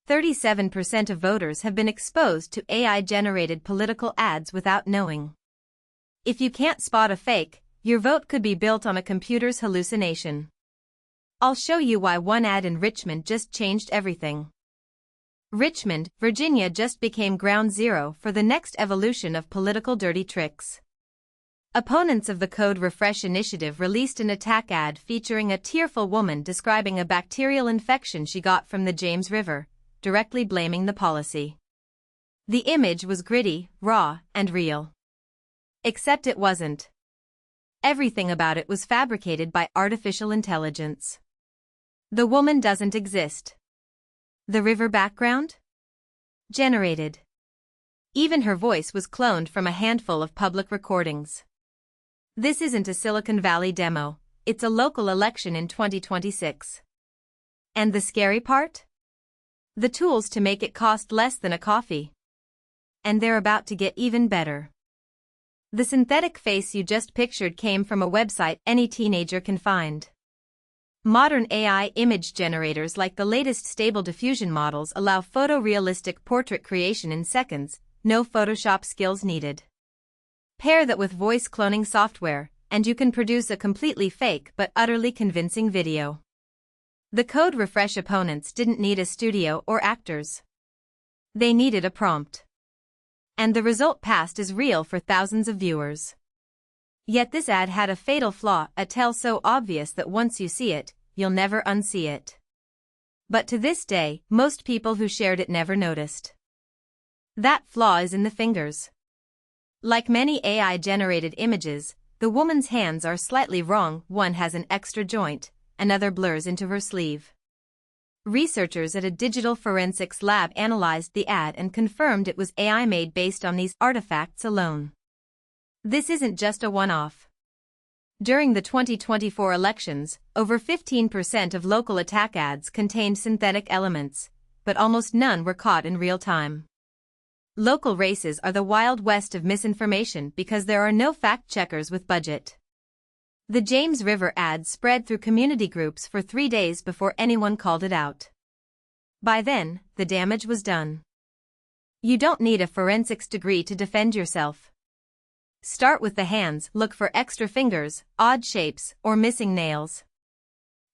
37% of voters have been exposed to AI-generated political ads without knowing. If you can't spot a fake, your vote could be built on a computer's hallucination. I'll show you why one ad in Richmond just changed everything. Richmond, Virginia just became ground zero for the next evolution of political dirty tricks. Opponents of the Code Refresh initiative released an attack ad featuring a tearful woman describing a bacterial infection she got from the James River, directly blaming the policy. The image was gritty, raw, and real. Except it wasn't. Everything about it was fabricated by artificial intelligence. The woman doesn't exist. The river background? Generated. Even her voice was cloned from a handful of public recordings. This isn't a Silicon Valley demo, it's a local election in 2026. And the scary part? The tools to make it cost less than a coffee. And they're about to get even better. The synthetic face you just pictured came from a website any teenager can find. Modern AI image generators like the latest Stable Diffusion models allow photorealistic portrait creation in seconds, no Photoshop skills needed. Pair that with voice cloning software, and you can produce a completely fake but utterly convincing video. The Code Refresh opponents didn't need a studio or actors. They needed a prompt. And the result passed as real for thousands of viewers. Yet this ad had a fatal flaw, a tell so obvious that once you see it, you'll never unsee it. But to this day, most people who shared it never noticed. That flaw is in the fingers. Like many AI-generated images, the woman's hands are slightly wrong. One has an extra joint, another blurs into her sleeve. Researchers at a digital forensics lab analyzed the ad and confirmed it was AI made based on these artifacts alone. This isn't just a one-off. During the 2024 elections, over 15% of local attack ads contained synthetic elements, but almost none were caught in real time. Local races are the Wild West of misinformation because there are no fact-checkers with budget. The James River ad spread through community groups for 3 days before anyone called it out. By then, the damage was done. You don't need a forensics degree to defend yourself. Start with the hands, look for extra fingers, odd shapes, or missing nails.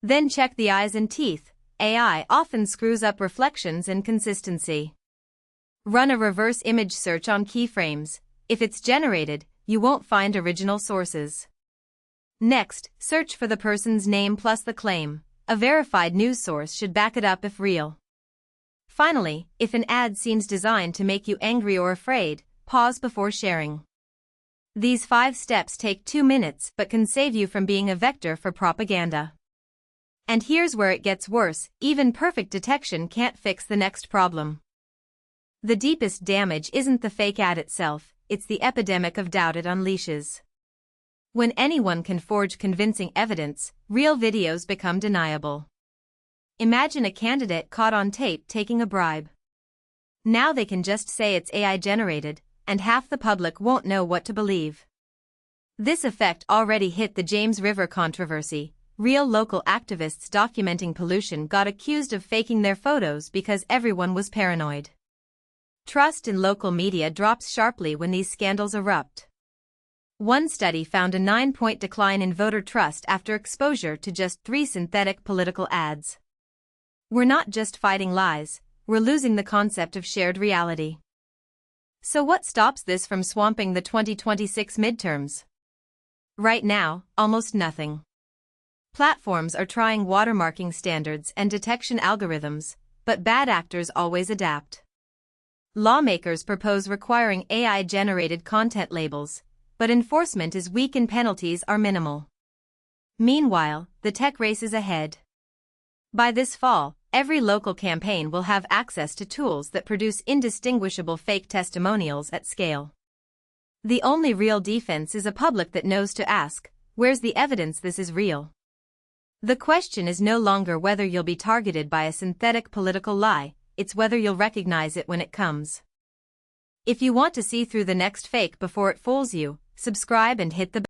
Then check the eyes and teeth. AI often screws up reflections and consistency. Run a reverse image search on keyframes. If it's generated, you won't find original sources. Next, search for the person's name plus the claim. A verified news source should back it up if real. Finally, if an ad seems designed to make you angry or afraid, pause before sharing. These 5 steps take 2 minutes but can save you from being a vector for propaganda. And here's where it gets worse, even perfect detection can't fix the next problem. The deepest damage isn't the fake ad itself, it's the epidemic of doubt it unleashes. When anyone can forge convincing evidence, real videos become deniable. Imagine a candidate caught on tape taking a bribe. Now they can just say it's AI generated, and half the public won't know what to believe. This effect already hit the James River controversy. Real local activists documenting pollution got accused of faking their photos because everyone was paranoid. Trust in local media drops sharply when these scandals erupt. One study found a 9-point decline in voter trust after exposure to just 3 synthetic political ads. We're not just fighting lies, we're losing the concept of shared reality. So what stops this from swamping the 2026 midterms? Right now, almost nothing. Platforms are trying watermarking standards and detection algorithms, but bad actors always adapt. Lawmakers propose requiring AI-generated content labels, but enforcement is weak and penalties are minimal. Meanwhile, the tech race is ahead. By this fall, every local campaign will have access to tools that produce indistinguishable fake testimonials at scale. The only real defense is a public that knows to ask, where's the evidence this is real? The question is no longer whether you'll be targeted by a synthetic political lie, it's whether you'll recognize it when it comes. If you want to see through the next fake before it fools you, subscribe and hit the bell.